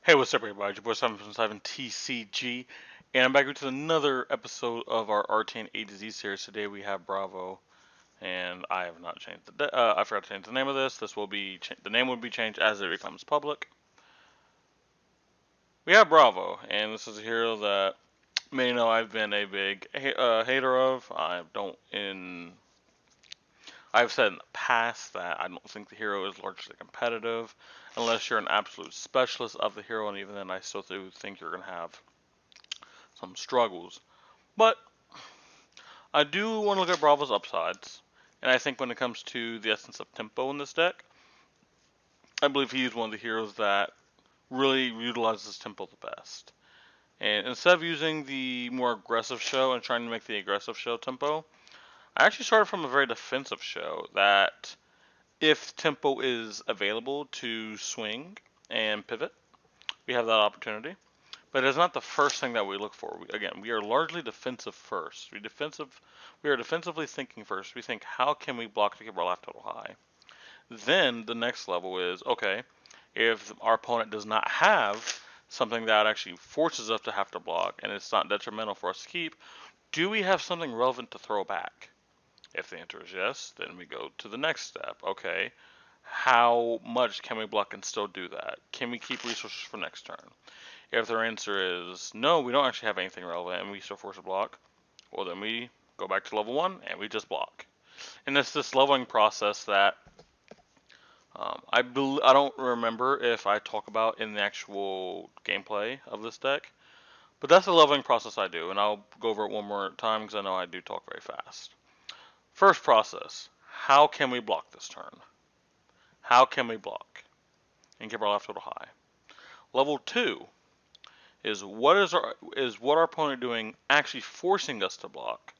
Hey, what's up, everybody? Your boy Simon from 7TCG, and I'm back with another episode of our RTN A to Z series. Today we have Bravo, and I have not changed I forgot to change the name of this. This will be the name will be changed as it becomes public. We have Bravo, and this is a hero that many know I've been a big hater of. I've said in the past that I don't think the hero is largely competitive unless you're an absolute specialist of the hero, and even then, I still do think you're gonna have some struggles. But I do want to look at Bravo's upsides, and I think when it comes to the essence of tempo in this deck, I believe he's one of the heroes that really utilizes tempo the best. And instead of using the more aggressive show and trying to make the aggressive show tempo, I actually started from a very defensive show that if tempo is available to swing and pivot, we have that opportunity. But it's not the first thing that we look for. Again, we are largely defensive first. We are defensively thinking first. We think, how can we block to keep our life total high? Then the next level is, okay, if our opponent does not have something that actually forces us to have to block and it's not detrimental for us to keep, do we have something relevant to throw back? If the answer is yes, then we go to the next step. Okay, how much can we block and still do that? Can we keep resources for next turn? If their answer is no, we don't actually have anything relevant and we still force a block, well then we go back to level 1 and we just block. And it's this leveling process that I don't remember if I talk about in the actual gameplay of this deck, but that's the leveling process I do, and I'll go over it one more time because I know I do talk very fast. First process, how can we block this turn? How can we block and keep our life total high? Level 2 is what our opponent doing actually forcing us to block?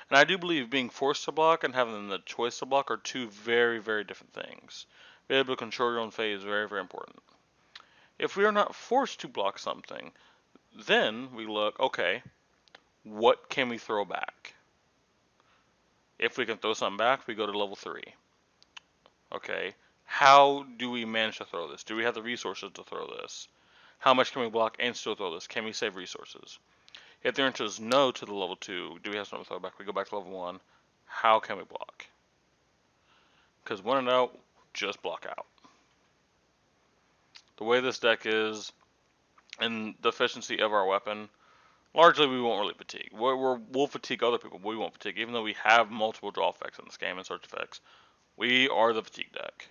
And I do believe being forced to block and having the choice to block are two very, very different things. Being able to control your own fate is very, very important. If we are not forced to block something, then we look, okay, what can we throw back? If we can throw something back, we go to level 3. Okay, how do we manage to throw this? Do we have the resources to throw this? How much can we block and still throw this? Can we save resources? If the answer is no to the level 2, do we have something to throw back? We go back to level 1. How can we block? Because when in doubt, just block out. The way this deck is, and the efficiency of our weapon, largely we won't really fatigue. We'll fatigue other people, but we won't fatigue. Even though we have multiple draw effects in this game and search effects, we are the fatigue deck.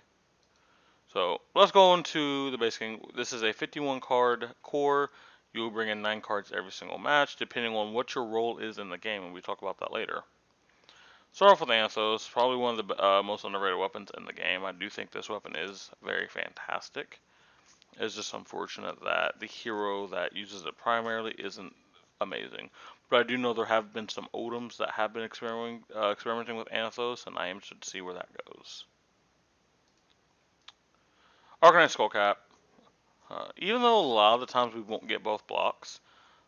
So let's go into the basic. This is a 51 card core. You will bring in 9 cards every single match, depending on what your role is in the game, and we talk about that later. Start off with Anthos, probably one of the most underrated weapons in the game. I do think this weapon is very fantastic. It's just unfortunate that the hero that uses it primarily isn't amazing. But I do know there have been some Odoms that have been experimenting with Anthos, and I am interested to see where that goes. Arcanine Skullcap. Even though a lot of the times we won't get both blocks,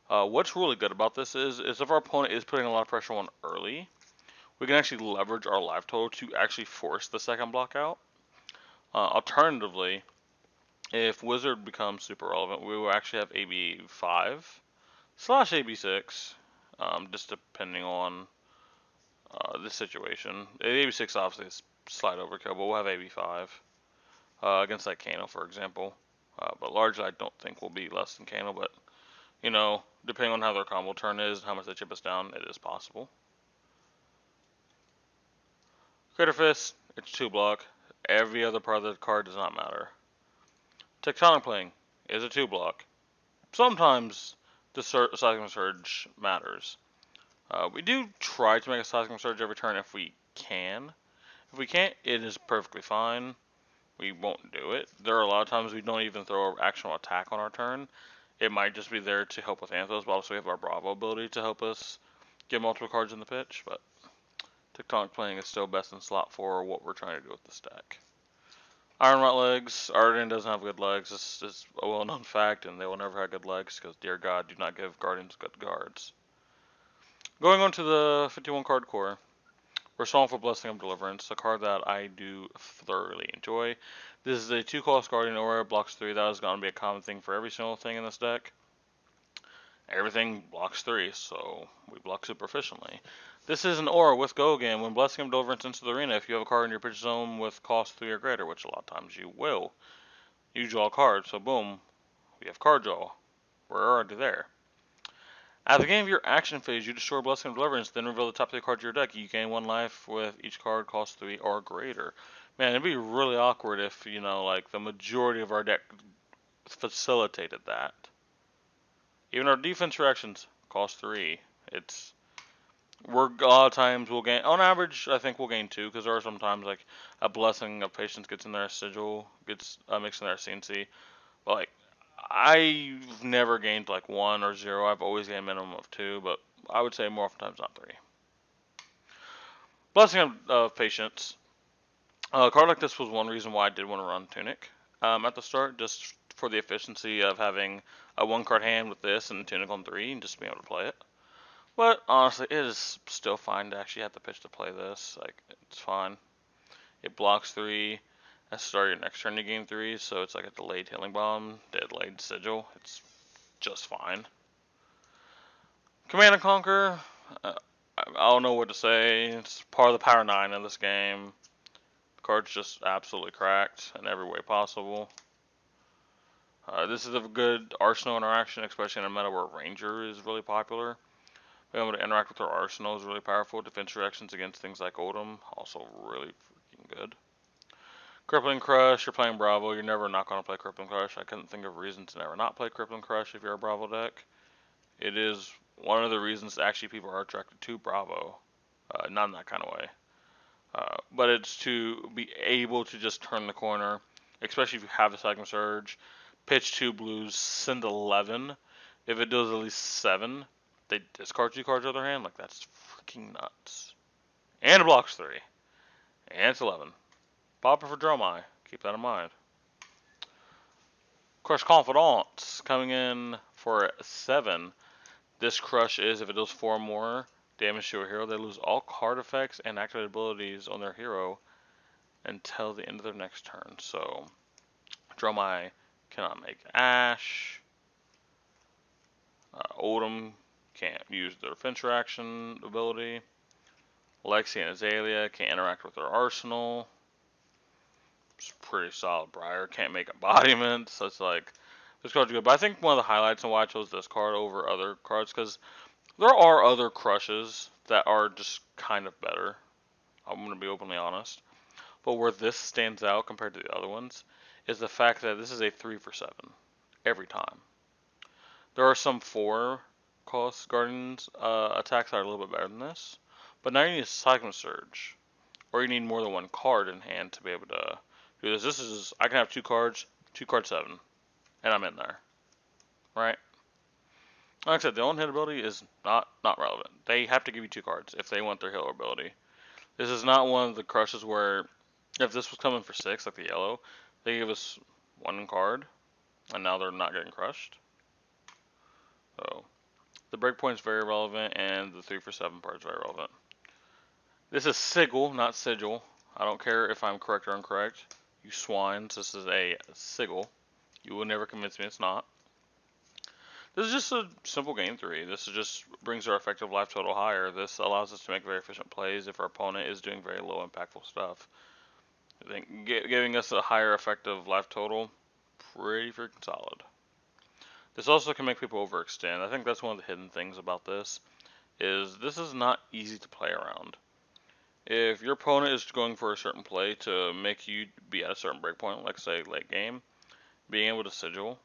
what's really good about this is if our opponent is putting a lot of pressure on early, we can actually leverage our life total to actually force the second block out. Alternatively, if Wizard becomes super relevant, we will actually have AB5 / AB6, just depending on the situation. AB6 obviously is slight overkill, but we'll have AB5 against that Kano, for example. But largely, I don't think we'll be less than Kano, but, you know, depending on how their combo turn is and how much they chip us down, it is possible. Crater Fist, it's 2 block. Every other part of the card does not matter. Tectonic Playing is a 2 block. Sometimes the Seismic Surge matters. We do try to make a Seismic Surge every turn if we can. If we can't, it is perfectly fine. We won't do it. There are a lot of times we don't even throw an actual attack on our turn. It might just be there to help with Anthos, but also we have our Bravo ability to help us get multiple cards in the pitch. But Tectonic Playing is still best in slot for what we're trying to do with this deck. Iron Rot legs. Arden doesn't have good legs. This is a well-known fact, and they will never have good legs because, dear God, do not give Guardians good guards. Going on to the 51 card core, Responsible Blessing of Deliverance, a card that I do thoroughly enjoy. This is a 2-cost Guardian Aura, blocks 3. That is going to be a common thing for every single thing in this deck. Everything blocks 3, so we block super efficiently. This is an Aura with Go again. When Blessing of Deliverance enters the arena, if you have a card in your pitch zone with cost 3 or greater, which a lot of times you will, you draw a card. So boom, we have card draw. We're already there. At the beginning of your action phase, you destroy Blessing of Deliverance, then reveal the top 3 cards of your deck. You gain 1 life with each card cost 3 or greater. Man, it'd be really awkward if, like the majority of our deck facilitated that. Even our defense reactions cost 3. We're a lot of times we'll gain, on average, I think we'll gain 2, because there are sometimes like a Blessing of Patience gets in there, Sigil gets mixed in there, CNC. But like, I've never gained like 1 or 0. I've always gained a minimum of 2, but I would say more often times not 3. Blessing of Patience. A card like this was one reason why I did want to run Tunic at the start, just for the efficiency of having a 1-card hand with this and Tunic on 3 and just being able to play it. But honestly, it is still fine to actually have the pitch to play this. Like, it's fine. It blocks 3. At start your next turn you gain 3, so it's like a delayed Healing Bomb, delayed Sigil. It's just fine. Command and Conquer. I don't know what to say. It's part of the Power 9 of this game. The card's just absolutely cracked in every way possible. This is a good Arsenal interaction, especially in a meta where Ranger is really popular. Being able to interact with our Arsenal is really powerful. Defense reactions against things like Oldhim, also really freaking good. Crippling Crush, you're playing Bravo, you're never not going to play Crippling Crush. I couldn't think of reasons to never not play Crippling Crush if you're a Bravo deck. It is one of the reasons actually people are attracted to Bravo. Not in that kind of way. But it's to be able to just turn the corner, especially if you have a Seismic Surge. Pitch 2 blues, send 11. If it does at least 7, they discard 2 cards out of their hand. Like, that's freaking nuts. And it blocks 3. And it's 11. Popper for Dromai. Keep that in mind. Crush Confidence coming in for 7. This crush is, if it does 4 more damage to a hero, they lose all card effects and activated abilities on their hero until the end of their next turn. So, Dromai cannot make Ash. Oldhim can't use their defense reaction ability. Lexi and Azalea can't interact with their arsenal. It's pretty solid. Briar can't make embodiments. So it's like, this card's good. But I think one of the highlights and why I chose this card over other cards, because there are other crushes that are just kind of better. I'm going to be openly honest. But where this stands out compared to the other ones is the fact that this is a 3 for 7 every time. There are some 4-cost Guardians attacks that are a little bit better than this. But now you need a Seismic Surge. Or you need more than 1 card in hand to be able to do this. This is, I can have 2 cards, 2 card 7. And I'm in there. Right? Like I said, the own hit ability is not relevant. They have to give you 2 cards if they want their healer ability. This is not one of the crushes where, if this was coming for 6, like the yellow, they give us 1 card, and now they're not getting crushed. So, the breakpoint is very relevant, and the 3 for 7 part is very relevant. This is Sigil, not Sigil. I don't care if I'm correct or incorrect. You swines, this is a Sigil. You will never convince me it's not. This is just a simple game 3. This just brings our effective life total higher. This allows us to make very efficient plays if our opponent is doing very low impactful stuff. I think giving us a higher effective life total, pretty freaking solid. This also can make people overextend. I think that's one of the hidden things about this is not easy to play around. If your opponent is going for a certain play to make you be at a certain breakpoint, like say late game, being able to Sigil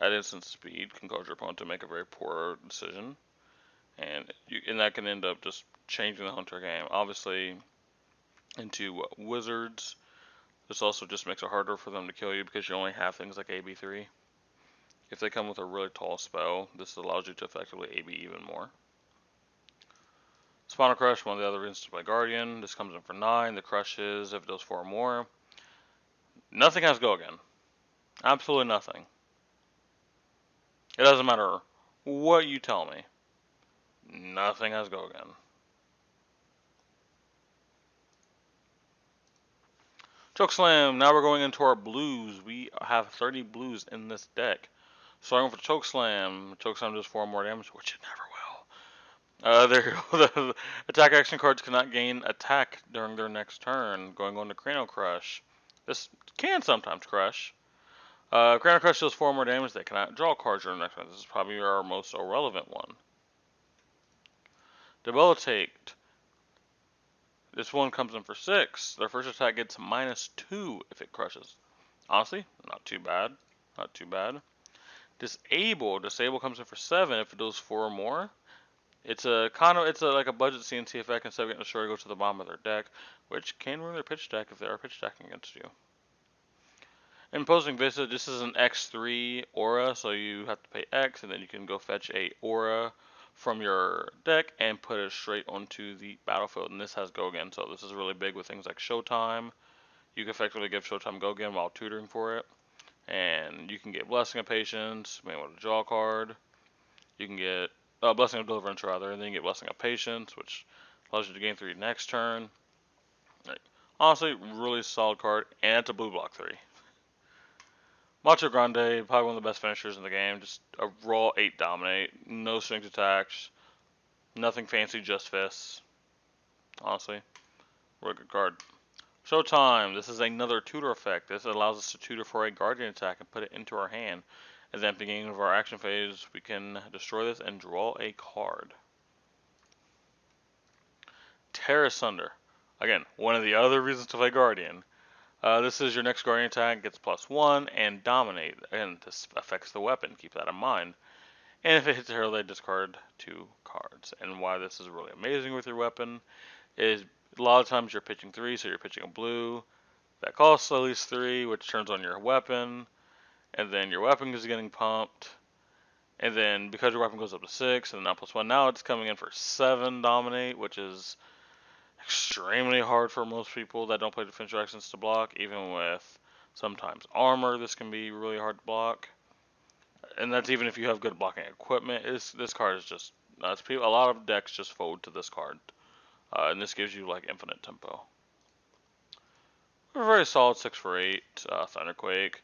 at instant speed can cause your opponent to make a very poor decision, and that can end up just changing the Hunter game. Obviously, into Wizards, this also just makes it harder for them to kill you because you only have things like AB3. If they come with a really tall spell, this allows you to effectively AB even more. Spinal Crush, one of the other reasons to play Guardian. This comes in for 9. The crush is, if it does 4 or more, nothing has go again. Absolutely nothing. It doesn't matter what you tell me. Nothing has go again. Chokeslam. Now we're going into our blues. We have 30 blues in this deck. Starting for Chokeslam. Chokeslam does 4 more damage, which it never will. There you go. The attack action cards cannot gain attack during their next turn. Going on to Cranial Crush. This can sometimes crush. Cranial Crush does 4 more damage. They cannot draw cards during the next turn. This is probably our most irrelevant one. Debilitate. This one comes in for 6. Their first attack gets -2 if it crushes. Honestly, not too bad. Not too bad. Disable. Disable comes in for 7 if it does 4 or more. It's like a budget CNC effect. Instead of getting destroyed, it goes to the bottom of their deck, which can ruin their pitch deck if they are pitch decking against you. Imposing Visit. This is an X3 aura, so you have to pay X, and then you can go fetch a aura from your deck and put it straight onto the battlefield. And this has Go Again, so this is really big with things like Showtime. You can effectively give Showtime Go Again while tutoring for it. And you can get Blessing of Patience, you may want to draw a card. You can get Blessing of Deliverance, rather, and then you get Blessing of Patience, which allows you to gain 3 next turn. Like, honestly, really solid card, and it's a blue block 3. Macho Grande, probably one of the best finishers in the game. Just a raw 8 dominate, no strings attacks, nothing fancy, just fists. Honestly, really good card. Showtime. This is another tutor effect. This allows us to tutor for a guardian attack and put it into our hand. At the beginning of our action phase, we can destroy this and draw a card. Terra Sunder. Again, one of the other reasons to play Guardian. This is your next Guardian attack, gets +1, and Dominate. And this affects the weapon, keep that in mind. And if it hits a hero, they discard 2 cards. And why this is really amazing with your weapon is a lot of times you're pitching 3, so you're pitching a blue. That costs at least 3, which turns on your weapon. And then your weapon is getting pumped. And then because your weapon goes up to 6, and now +1, now it's coming in for 7 Dominate, which is extremely hard for most people that don't play defense actions to block. Even with sometimes armor, this can be really hard to block. And that's even if you have good blocking equipment. This card is just nuts. A lot of decks just fold to this card. And this gives you like infinite tempo. A very solid 6 for 8 Thunderquake.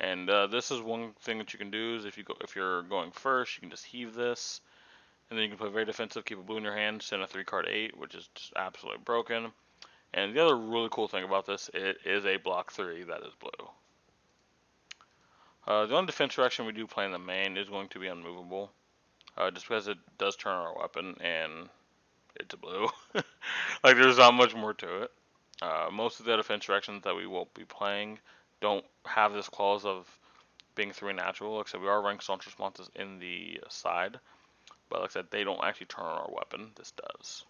And this is one thing that you can do is if you're going first, you can just heave this, and then you can play very defensive, keep a blue in your hand, send a 3-card 8, which is just absolutely broken. And the other really cool thing about this, it is a block 3 that is blue. The only defense direction we do play in the main is going to be unmovable, just because it does turn our weapon and it's a blue. Like there's not much more to it. Most of the defense directions that we will be playing don't have this clause of being 3 natural. Like I said, we are running staunch responses in the side, but like I said, they don't actually turn on our weapon. This does.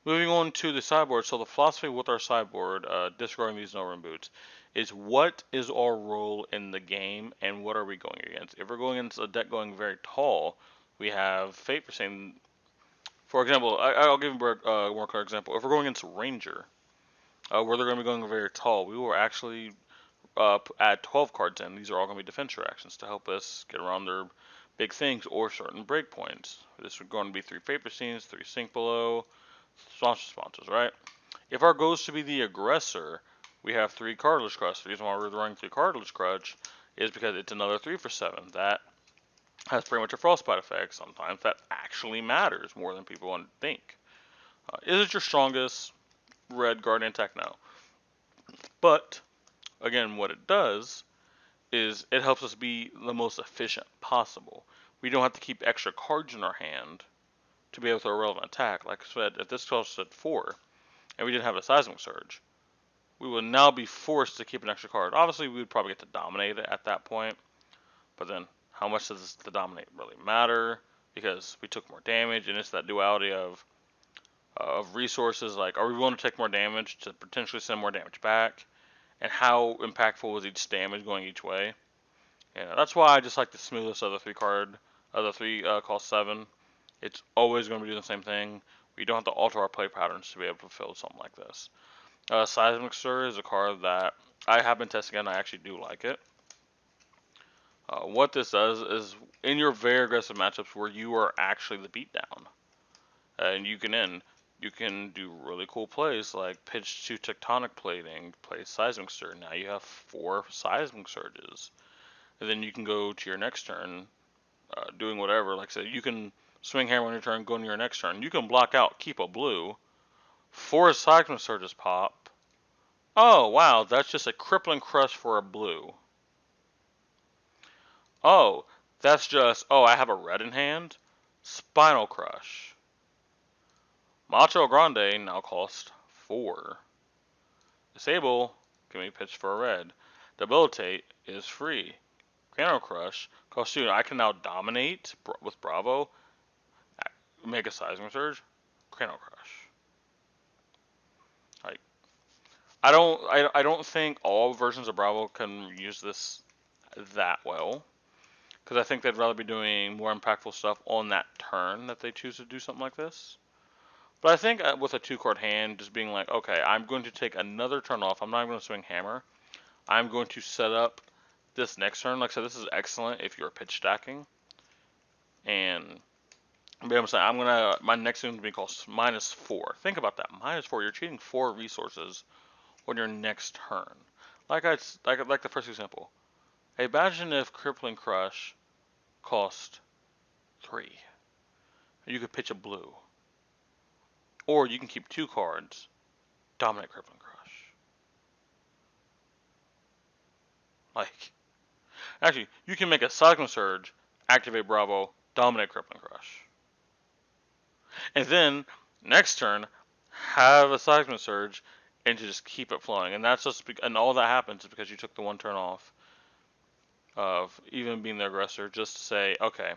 Moving on to the sideboard. So the philosophy with our sideboard, disregarding these no-run boots, is what is our role in the game and what are we going against? If we're going against a deck going very tall, we have Fate for saying, for example, I'll give you a more clear example. If we're going against Ranger, where they're going to be going very tall, we will actually add 12 cards in. These are all going to be defense reactions to help us get around their big things or certain breakpoints. This is going to be 3 Vapor Scenes, 3 Sink Below, staunch responses, right? If our goal is to be the aggressor, we have 3 Cartilage Crush. The reason why we're running 3 Cartilage Crush is because it's another 3 for 7. That has pretty much a frostbite effect. Sometimes that actually matters more than people want to think. Is it your strongest red Guardian attack? No. But, again, what it does is it helps us be the most efficient possible. We don't have to keep extra cards in our hand to be able to throw a relevant attack. Like I said, if this cost at 4, and we didn't have a Seismic Surge, we would now be forced to keep an extra card. Obviously, we would probably get to dominate it at that point, but then how much does the dominate really matter? Because we took more damage, and it's that duality of resources. Like, are we willing to take more damage to potentially send more damage back? And how impactful was each damage going each way? And that's why I just like the smoothest of the 3 card, of the 3 cost 7. It's always going to be doing the same thing. We don't have to alter our play patterns to be able to fulfill something like this. Seismic Stir is a card that I have been testing and I actually do like it. What this does is, in your very aggressive matchups where you are actually the beatdown, and you can end, you can do really cool plays like pitch to tectonic plating, play seismic surge. Now you have 4 seismic surges. And then you can go to your next turn, doing whatever. Like I said, you can swing hammer on your turn, go into your next turn. You can block out, keep a blue. 4 seismic surges pop. Oh, wow, that's just a crippling crush for a blue. Oh, that's just, oh, I have a red in hand. Spinal Crush. Macho Grande now costs 4. Disable can be pitched for a red. Debilitate is free. Cranial Crush costs 2. I can now dominate with Bravo. Make a seismic surge. Cranial Crush. Like, I don't think all versions of Bravo can use this that well, because I think they'd rather be doing more impactful stuff on that turn that they choose to do something like this. But I think with a 2-card hand, just being like, okay, I'm going to take another turn off. I'm not going to swing hammer. I'm going to set up this next turn. Like I said, this is excellent if you're pitch stacking. And I'm saying my next turn is going to be called -4. Think about that, -4. You're cheating 4 resources on your next turn. Like the first example. Imagine if Crippling Crush cost 3. You could pitch a blue. Or you can keep 2 cards, dominate Crippling Crush. Like, actually, you can make a Seismic Surge, activate Bravo, dominate Crippling Crush. And then, next turn, have a Seismic Surge, and to just keep it flowing. And that's just, and all that happens is because you took the 1 turn off of even being the aggressor, just to say, okay,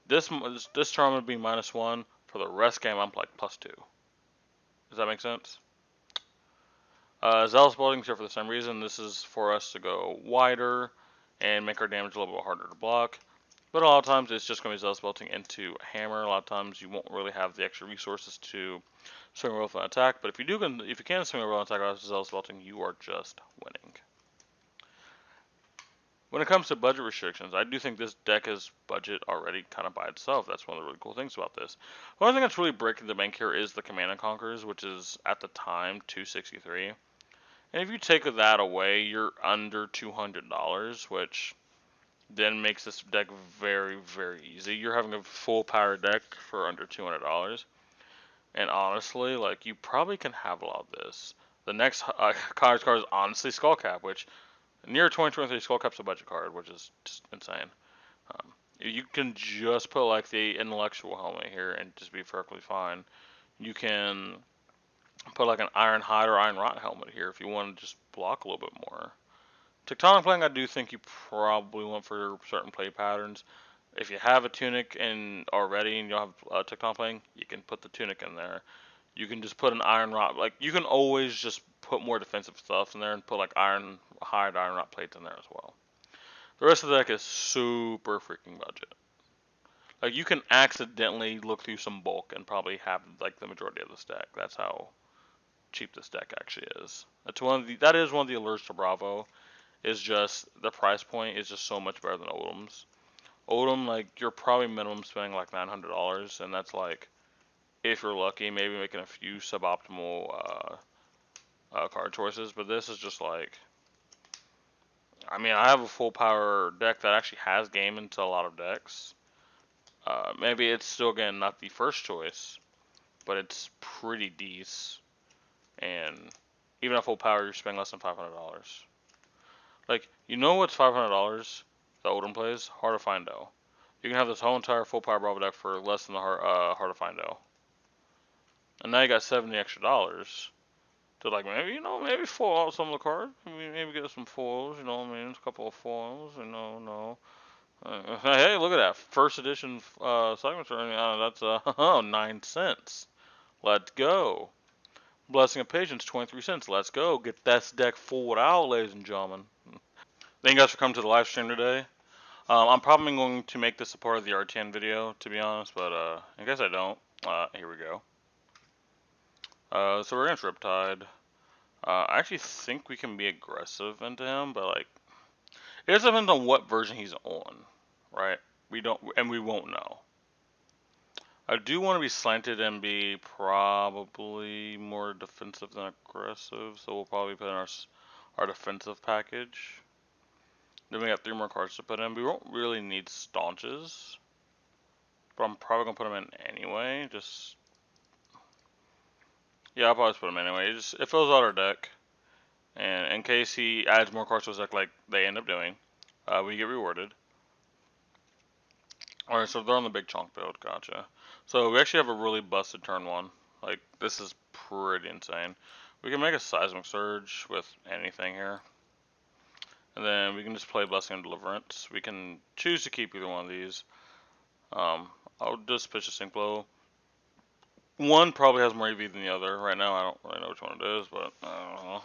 this turn I'm going to be -1, for the rest game I'm like +2. Does that make sense? Zealous Bolting is here for the same reason. This is for us to go wider and make our damage a little bit harder to block. But a lot of times it's just going to be Zealous Bolting into Hammer. A lot of times you won't really have the extra resources to swing a roll for an attack. But if you can swing a roll attack out of Zealous Bolting, you are just winning. When it comes to budget restrictions, I do think this deck is budget already kind of by itself. That's one of the really cool things about this. One thing that's really breaking the bank here is the Command and Conquers, which is at the time $263. And if you take that away, you're under $200, which then makes this deck very, very easy. You're having a full power deck for under $200. And honestly, like, you probably can have a lot of this. The next card is honestly Skullcap, which near 2023 Skullcap's a budget card, which is just insane. You can just put like the intellectual helmet here and just be perfectly fine. You can put like an Iron Hide or Iron Rot helmet here if you want to just block a little bit more. Tectonic Plating, I do think you probably want for certain play patterns. If you have a Tunic already and you don't have Tectonic Plating, you can put the Tunic in there. You can just put an Iron Rot. Like, you can always just put more defensive stuff in there and put like Iron Hide, Iron Rot plates in there as well. The rest of the deck is super freaking budget. Like, you can accidentally look through some bulk and probably have like the majority of this deck. That's how cheap this deck actually is. That is one of the allures to Bravo. Is just the price point is just so much better than Odom's. Odom, like, you're probably minimum spending like $900, and that's like, if you're lucky, maybe making a few suboptimal card choices. But this is just like, I mean, I have a full power deck that actually has game into a lot of decks. Maybe it's still, again, not the first choice, but it's pretty decent. And even at full power, you're spending less than $500. Like, you know what's $500 that Odin plays? Heart of Findo. You can have this whole entire full power Bravo deck for less than the Heart of Findo. And now you got $70 extra to, like, maybe foil out some of the cards. Maybe get some foils, you know what I mean? A couple of foils, no. Hey, look at that. First edition segment. That's 9 cents. Let's go. Blessing of Patience, 23 cents. Let's go. Get that deck full out, ladies and gentlemen. Thank you guys for coming to the live stream today. I'm probably going to make this a part of the RTN video, to be honest, but in case I don't, here we go. So we're against Riptide. I actually think we can be aggressive into him, but like, it just depends on what version he's on, right? We won't know. I do want to be slanted and be probably more defensive than aggressive, so we'll probably put in our defensive package. Then we got 3 more cards to put in. We won't really need staunches, but I'm probably gonna put them in anyway. Yeah, I'll probably just put them anyway. It fills out our deck, and in case he adds more cards to his deck, like they end up doing, we get rewarded. All right, so they're on the big chunk build. Gotcha. So we actually have a really busted turn 1. Like, this is pretty insane. We can make a Seismic Surge with anything here. And then we can just play Blessing and Deliverance. We can choose to keep either one of these. I'll just pitch a Sync Blow. One probably has more EV than the other. Right now, I don't really know which one it is, but I don't know.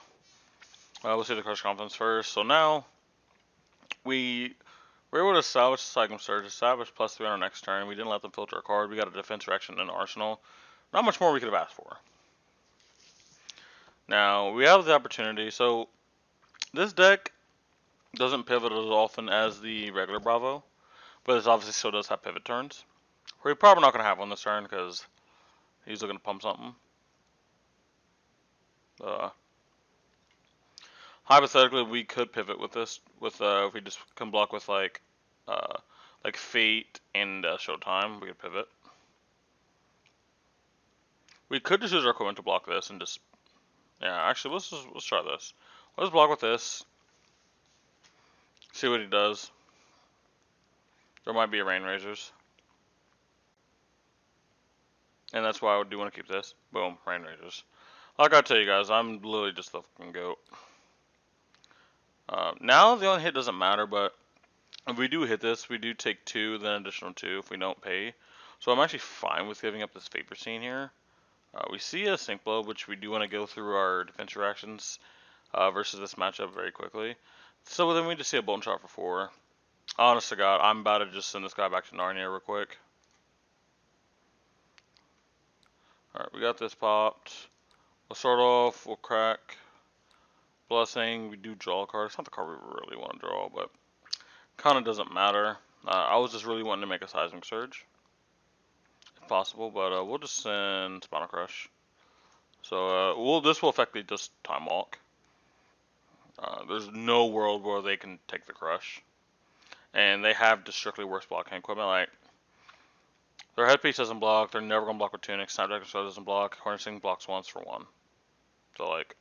We'll see the Crush Confidence first. So now, we're able to salvage the Seismic Surge, establish +3 on our next turn. We didn't let them filter a card. We got a defense reaction and an arsenal. Not much more we could have asked for. Now, we have the opportunity. So, this deck doesn't pivot as often as the regular Bravo, but it obviously still does have pivot turns. We're probably not going to have one this turn because he's looking to pump something. Hypothetically, we could pivot with this. If we just can block with like Fate and Showtime, we could pivot. We could just use our equipment to block this and just, yeah. Actually, let's try this. Let's block with this. See what he does. There might be a Rain Razors, and that's why I do want to keep this. Boom, Rain Razors. I gotta tell you guys, I'm literally just the fucking goat. Now the only hit doesn't matter, but if we do hit this, we do take 2, then additional 2 if we don't pay. So I'm actually fine with giving up this Vapor Scene here. We see a Sync Blow, which we do want to go through our defense reactions versus this matchup very quickly. So then we just see a Bone Shot for 4. Honest to God, I'm about to just send this guy back to Narnia real quick. Alright, we got this popped. We'll start off, we'll crack Blessing. We do draw a card. It's not the card we really want to draw, but kind of doesn't matter. I was just really wanting to make a Seismic Surge, if possible, but we'll just send Spinal Crush. So this will effectively just Time Walk. There's no world where they can take the Crush, and they have just strictly worse blocking equipment. Like, their headpiece doesn't block. They're never gonna block with Tunic. Snapdragon Sword doesn't block. Harnessing blocks once for 1. So like,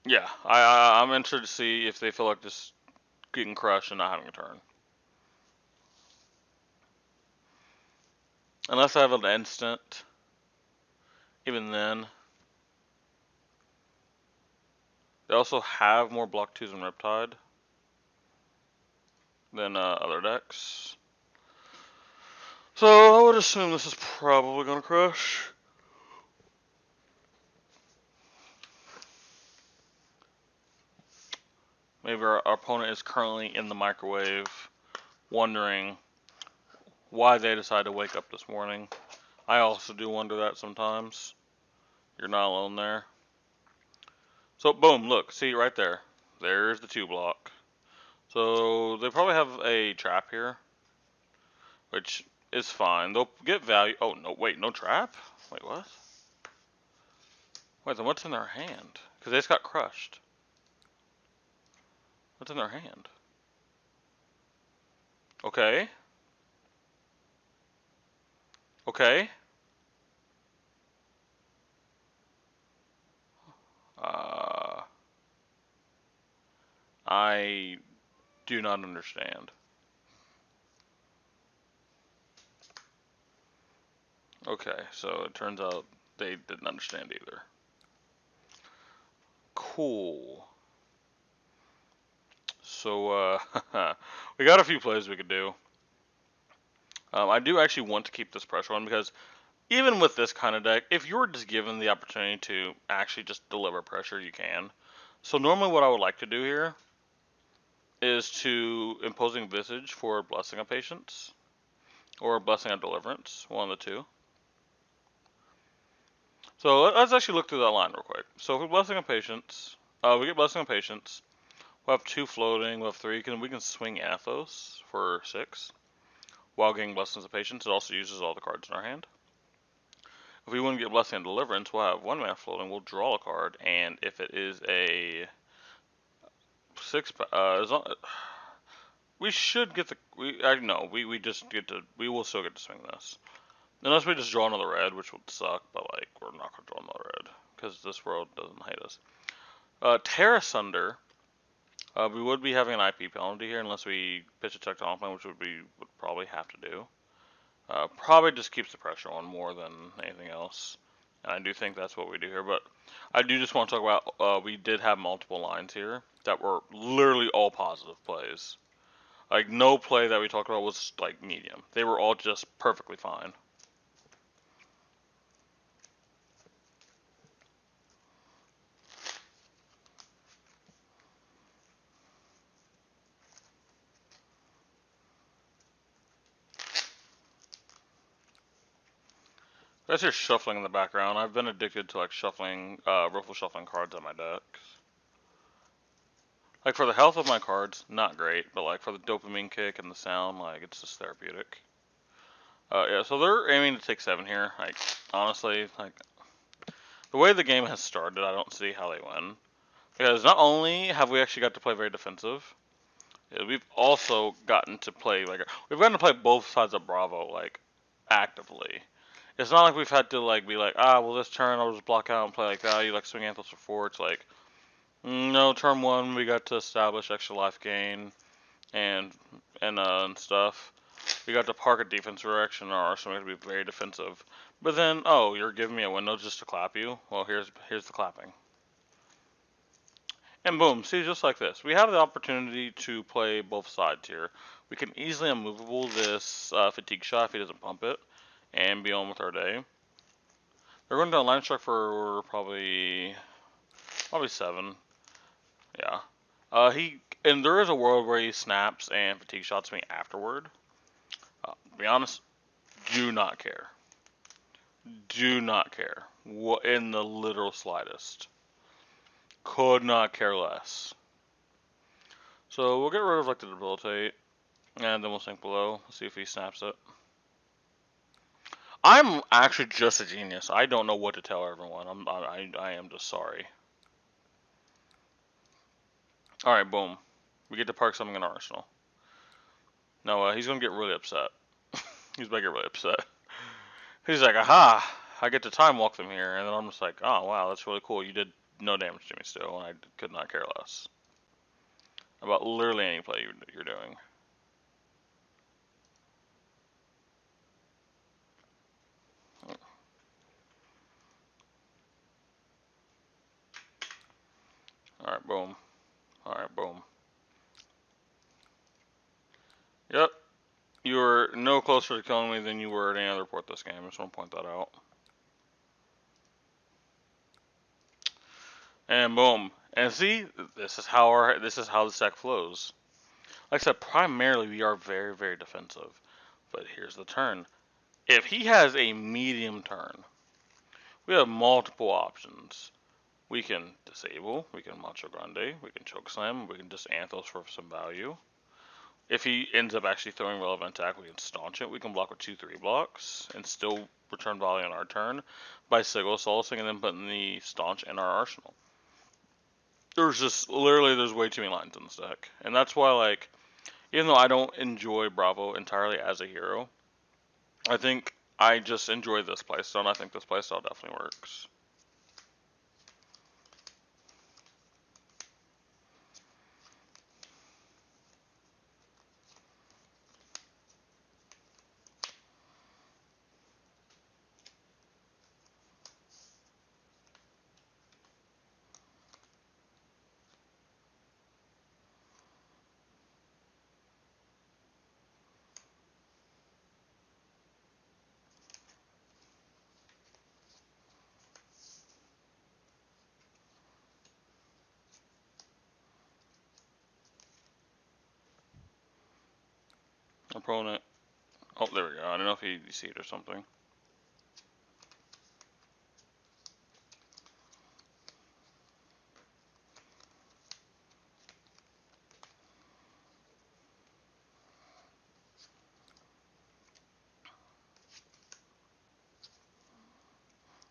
yeah, I'm interested to see if they feel like just getting crushed and not having a turn. Unless I have an instant, even then. They also have more block 2s in Riptide than other decks. So I would assume this is probably going to crush. Maybe our opponent is currently in the microwave, wondering why they decided to wake up this morning. I also do wonder that sometimes. You're not alone there. So boom, look, see right there. There's the 2 block. So they probably have a trap here, which is fine. They'll get value. Oh no, wait, no trap? Wait, what? Wait, then what's in their hand? Because they just got crushed. What's in their hand? Okay. Okay. I do not understand. Okay, so it turns out they didn't understand either. Cool. So, we got a few plays we could do. I do actually want to keep this pressure on because even with this kind of deck, if you're just given the opportunity to actually just deliver pressure, you can. So normally what I would like to do here is to Imposing Visage for Blessing of Patience or Blessing of Deliverance, one of the two. So let's actually look through that line real quick. So for Blessing of Patience, we get Blessing of Patience. We'll have 2 floating, we'll have 3. We can swing Athos for 6. While getting Blessings of Patience, it also uses all the cards in our hand. If we want to get Blessing of Deliverance, we'll have 1 mana floating, we'll draw a card, and if it is a 6, we should get the, no, we just get to, we will still get to swing this. Unless we just draw another red, which would suck, but like, we're not going to draw another red, because this world doesn't hate us. Tear Asunder, we would be having an IP penalty here unless we pitch a tectonic plan, which would probably have to do. Probably just keeps the pressure on more than anything else. And I do think that's what we do here. But I do just want to talk about, we did have multiple lines here that were literally all positive plays. Like, no play that we talked about was, like, medium. They were all just perfectly fine. That's just shuffling in the background. I've been addicted to, like, shuffling, riffle shuffling cards on my decks. Like, for the health of my cards, not great, but, like, for the dopamine kick and the sound, like, it's just therapeutic. Yeah, so they're aiming to take 7 here. Like, honestly, like, the way the game has started, I don't see how they win. Because not only have we actually got to play very defensive, we've also gotten to play, like, we've gotten to play both sides of Bravo, like, actively. It's not like we've had to, like, be like, well, this turn I'll just block out and play like that. You, like, swing anthems for 4. It's like, no, turn 1, we got to establish extra life gain and stuff. We got to park a defense direction in our arsenal, we have to be very defensive. But then, oh, you're giving me a window just to clap you? Well, here's the clapping. And boom, see, just like this. We have the opportunity to play both sides here. We can easily unmovable this fatigue shot if he doesn't pump it, and be on with our day. They're going to line strike for probably 7. Yeah. And there is a world where he snaps and fatigue shots me afterward. To be honest, do not care. Do not care. What in the literal slightest. Could not care less. So we'll get rid of like the debilitate, and then we'll sink below. See if he snaps it. I'm actually just a genius. I don't know what to tell everyone. I am just sorry. All right, boom. We get to park something in our arsenal. No, he's gonna get really upset. He's gonna get really upset. He's like, aha! I get to time walk them here, and then I'm just like, oh wow, that's really cool. You did no damage to me still, and I could not care less about literally any play you're doing. Alright, boom. Alright, boom. Yep. You were no closer to killing me than you were at any other port this game. I just want to point that out. And boom. And see, this is how the deck flows. Like I said, primarily we are very, very defensive. But here's the turn. If he has a medium turn, we have multiple options. We can disable, we can Macho Grande, we can Chokeslam, we can just Anthos for some value. If he ends up actually throwing relevant attack, we can staunch it. We can block with 2/3 blocks and still return value on our turn by Sigil Solacing and then putting the staunch in our arsenal. There's way too many lines in this deck. And that's why, like, even though I don't enjoy Bravo entirely as a hero, I think I just enjoy this playstyle, and I think this playstyle definitely works. Opponent. Oh, there we go. I don't know if he DC'd or something.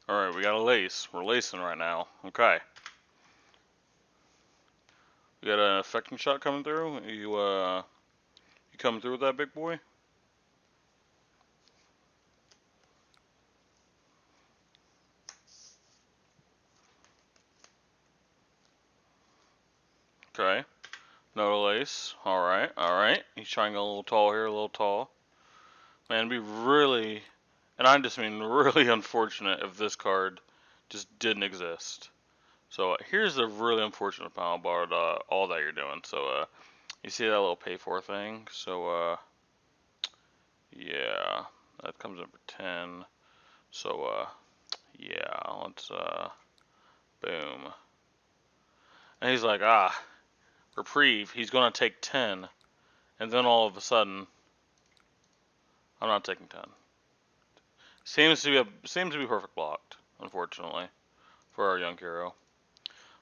Alright, we got a lace. We're lacing right now. Okay. We got an affecting shot coming through. You coming through with that big boy? Okay. No lace. Alright, alright. He's trying to go a little tall here, a little tall. Man, it'd be really, and I just mean really unfortunate if this card just didn't exist. So here's the really unfortunate part about all that you're doing. So you see that little pay for thing? So yeah, that comes in for 10. So yeah, let's boom. And he's like, reprieve. He's gonna take 10, and then all of a sudden, I'm not taking 10. Seems to be perfect blocked, unfortunately, for our young hero.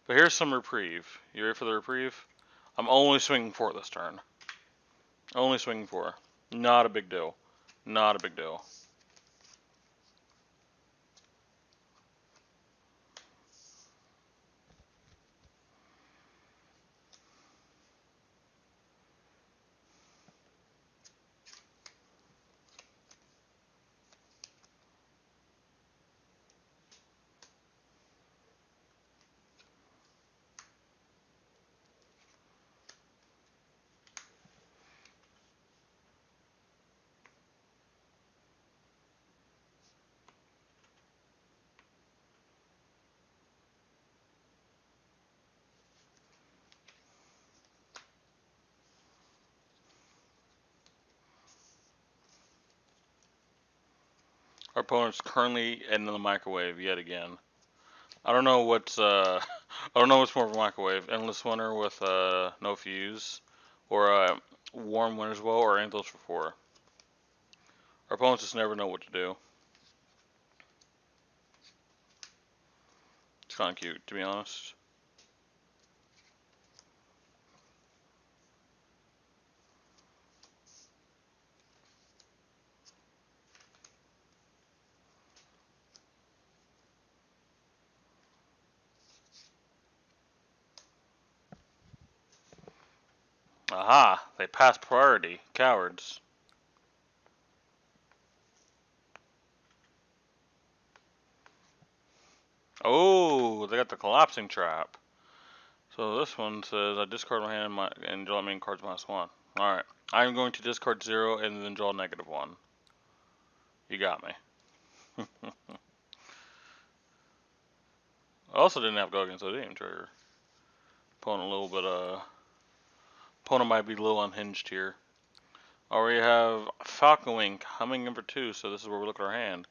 But here's some reprieve. You ready for the reprieve? I'm only swinging 4 this turn. Only swinging 4. Not a big deal. Not a big deal. Our opponent's currently in the microwave yet again. I don't know what's I don't know what's more of a microwave. Endless Winter with no fuse, or Warm Winter's Woe, or any of those for 4. Our opponents just never know what to do. It's kind of cute, to be honest. Aha! They passed priority. Cowards. Oh, they got the collapsing trap. So this one says I discard my hand and draw main cards -1. Alright. I'm going to discard 0 and then draw -1. You got me. I also didn't have to go against the Odium trigger. Opponent a little bit opponent might be a little unhinged here. Already have Falcon Wing coming in for 2, so this is where we look at our hand.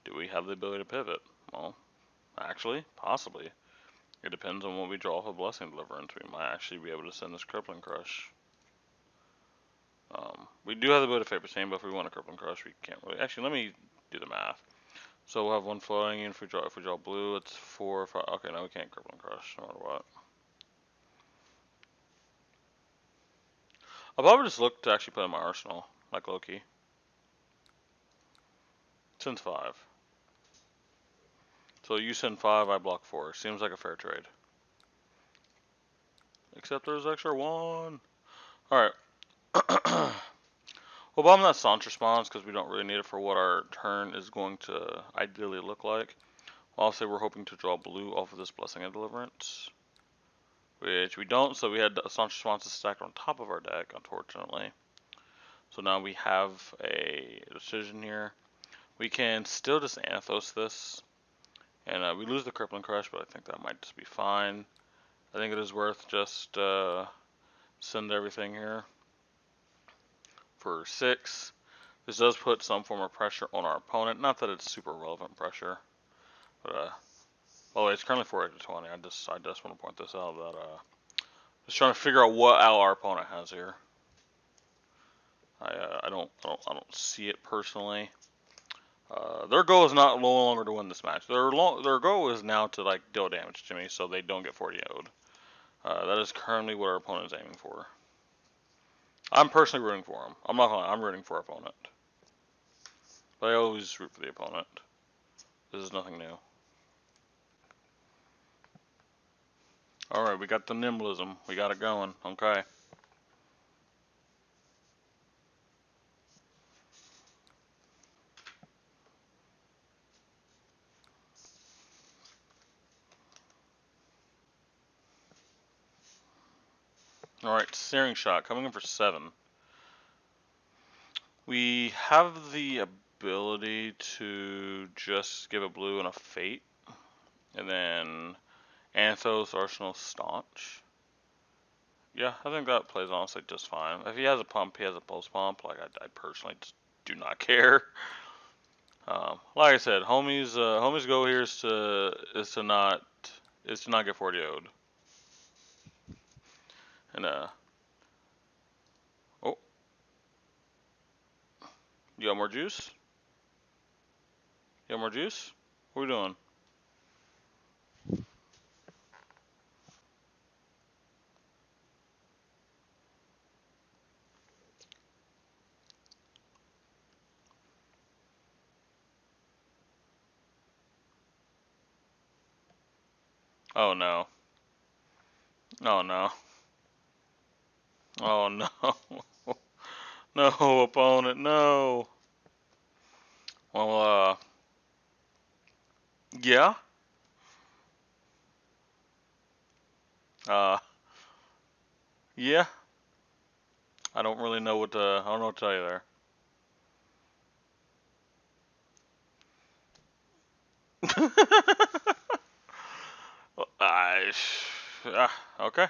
Do we have the ability to pivot? Well, actually, possibly. It depends on what we draw for Blessing Deliverance. We might actually be able to send this Crippling Crush. We do have the ability to Vapor Stain, but if we want a Crippling Crush, we can't really. Actually, let me do the math. So we'll have 1 floating, and if we draw blue, it's 4, 5. Okay, no, we can't Crippling Crush, no matter what. I'll probably just look to actually put in my arsenal, like Loki. Sends 5. So you send 5, I block 4. Seems like a fair trade. Except there's extra 1. Alright. Well, bomb that Saunter response because we don't really need it for what our turn is going to ideally look like. I'll say we're hoping to draw blue off of this Blessing of Deliverance, which we don't, so we had Saunter responses stacked on top of our deck, unfortunately. So now we have a decision here. We can still just Anathos this, and we lose the Crippling Crush, but I think that might just be fine. I think it is worth just send everything here for 6. This does put some form of pressure on our opponent. Not that it's super relevant pressure, but by the way, it's currently 4 to 20. I just want to point this out that just trying to figure out what our opponent has here. I don't see it personally. Their goal is no longer to win this match. Their goal is now to like deal damage to me, so they don't get 40 0'd. That is currently what our opponent is aiming for. I'm personally rooting for him. I'm not gonna lie, I'm rooting for our opponent. But I always root for the opponent. This is nothing new. Alright, we got the nimblism. We got it going. Okay. Alright, searing shot coming in for 7. We have the ability to just give a blue and a fate. And then Anthos, Arsenal, Staunch. Yeah, I think that plays honestly just fine. If he has a pump, he has a pulse pump. Like I personally just do not care. Like I said, homies go here is to not get 40'd. And oh, you got more juice? You got more juice? What are we doing? Oh no. Oh no. Oh no. No, opponent, no. Well, yeah. Uh, yeah. I don't really know I don't know what to tell you there. I, okay.